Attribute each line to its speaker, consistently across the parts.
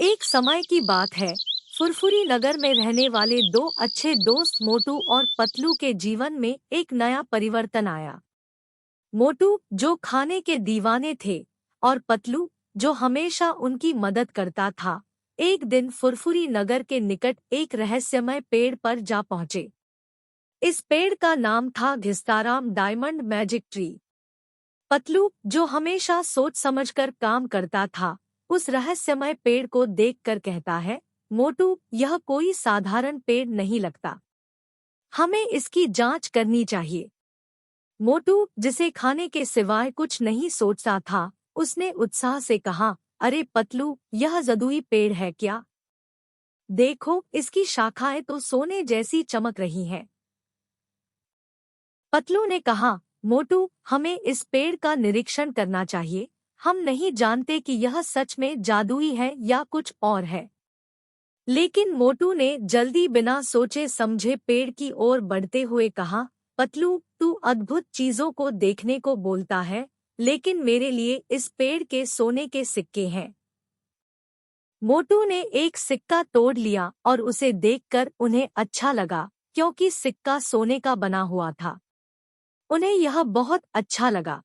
Speaker 1: एक समय की बात है। फुरफुरी नगर में रहने वाले दो अच्छे दोस्त मोटू और पतलू के जीवन में एक नया परिवर्तन आया। मोटू जो खाने के दीवाने थे और पतलू जो हमेशा उनकी मदद करता था, एक दिन फुरफुरी नगर के निकट एक रहस्यमय पेड़ पर जा पहुंचे। इस पेड़ का नाम था घिस्ताराम डायमंड मैजिक ट्री। पतलू जो हमेशा सोच समझकर काम करता था, उस रहस्यमय पेड़ को देखकर कहता है, मोटू, यह कोई साधारण पेड़ नहीं लगता। हमें इसकी जांच करनी चाहिए। मोटू जिसे खाने के सिवाय कुछ नहीं सोचता था, उसने उत्साह से कहा, अरे पतलू, यह जदुई पेड़ है क्या? देखो, इसकी शाखाएं तो सोने जैसी चमक रही हैं। पतलू ने कहा, मोटू, हमें इस पेड़ का निरीक्षण करना चाहिए। हम नहीं जानते कि यह सच में जादुई है या कुछ और है। लेकिन मोटू ने जल्दी बिना सोचे समझे पेड़ की ओर बढ़ते हुए कहा, पतलू, तू अद्भुत चीजों को देखने को बोलता है, लेकिन मेरे लिए इस पेड़ के सोने के सिक्के हैं। मोटू ने एक सिक्का तोड़ लिया और उसे देखकर उन्हें अच्छा लगा, क्योंकि सिक्का सोने का बना हुआ था। उन्हें यह बहुत अच्छा लगा।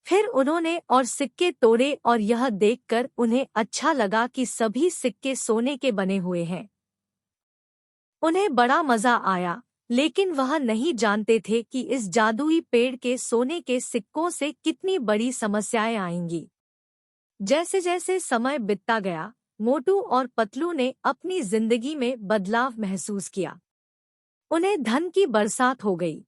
Speaker 1: फिर उन्होंने और सिक्के तोड़े और यह देखकर उन्हें अच्छा लगा कि सभी सिक्के सोने के बने हुए हैं। उन्हें बड़ा मजा आया, लेकिन वह नहीं जानते थे कि इस जादुई पेड़ के सोने के सिक्कों से कितनी बड़ी समस्याएं आएंगी। जैसे जैसे समय बीतता गया, मोटू और पतलू ने अपनी जिंदगी में बदलाव महसूस किया। उन्हें धन की बरसात हो गई।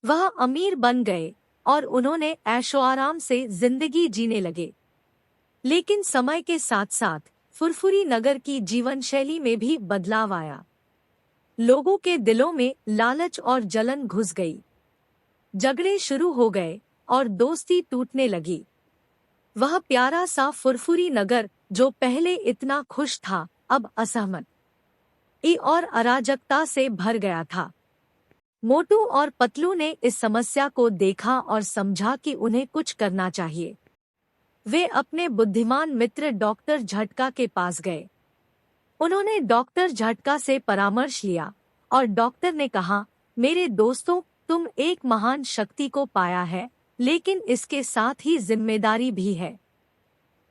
Speaker 1: वह अमीर बन गए और उन्होंने ऐशोआराम से जिंदगी जीने लगे। लेकिन समय के साथ साथ फुरफुरी नगर की जीवन शैली में भी बदलाव आया। लोगों के दिलों में लालच और जलन घुस गई। झगड़े शुरू हो गए और दोस्ती टूटने लगी। वह प्यारा सा फुरफुरी नगर जो पहले इतना खुश था, अब असहमति और अराजकता से भर गया था। मोटू और पतलू ने इस समस्या को देखा और समझा कि उन्हें कुछ करना चाहिए। वे अपने बुद्धिमान मित्र डॉक्टर झटका के पास गए। उन्होंने डॉक्टर झटका से परामर्श लिया और डॉक्टर ने कहा, मेरे दोस्तों, तुम एक महान शक्ति को पाया है, लेकिन इसके साथ ही जिम्मेदारी भी है।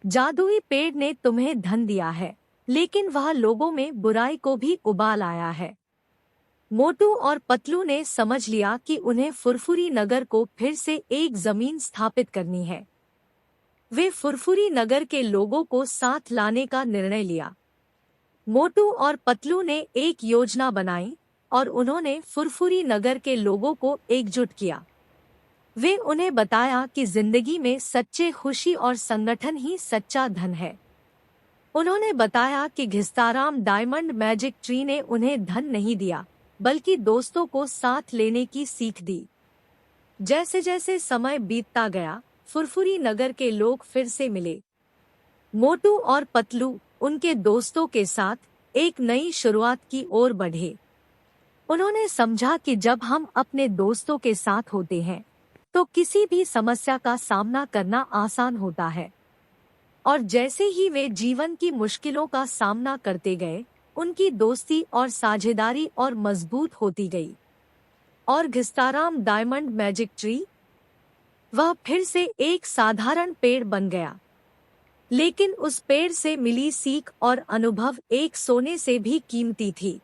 Speaker 1: जादुई पेड़ ने तुम्हें धन दिया है, लेकिन वह लोगों में बुराई को भी उबाल आया है। मोटू और पतलू ने समझ लिया कि उन्हें फुरफुरी नगर को फिर से एक जमीन स्थापित करनी है। वे फुरफुरी नगर के लोगों को साथ लाने का निर्णय लिया। मोटू और पतलू ने एक योजना बनाई और उन्होंने फुरफुरी नगर के लोगों को एकजुट किया। वे उन्हें बताया कि जिंदगी में सच्चे खुशी और संगठन ही सच्चा धन है। उन्होंने बताया कि घिस्ताराम डायमंड मैजिक ट्री ने उन्हें धन नहीं दिया, बल्कि दोस्तों को साथ लेने की सीख दी। जैसे जैसे समय बीतता गया, फुरफुरी नगर के लोग फिर से मिले। मोटू और पतलू उनके दोस्तों के साथ एक नई शुरुआत की ओर बढ़े। उन्होंने समझा कि जब हम अपने दोस्तों के साथ होते हैं, तो किसी भी समस्या का सामना करना आसान होता है। और जैसे ही वे जीवन की मुश्किलों का सामना करते गए, उनकी दोस्ती और साझेदारी और मजबूत होती गई। और घिस्ताराम डायमंड मैजिक ट्री, वह फिर से एक साधारण पेड़ बन गया। लेकिन उस पेड़ से मिली सीख और अनुभव एक सोने से भी कीमती थी।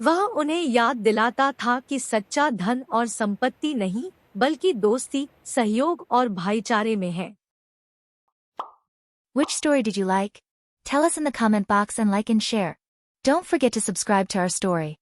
Speaker 1: वह उन्हें याद दिलाता था कि सच्चा धन और संपत्ति नहीं, बल्कि दोस्ती, सहयोग और भाईचारे में है।
Speaker 2: Which story did you like? Tell us in the comment box and like and share. Don't forget to subscribe to our story.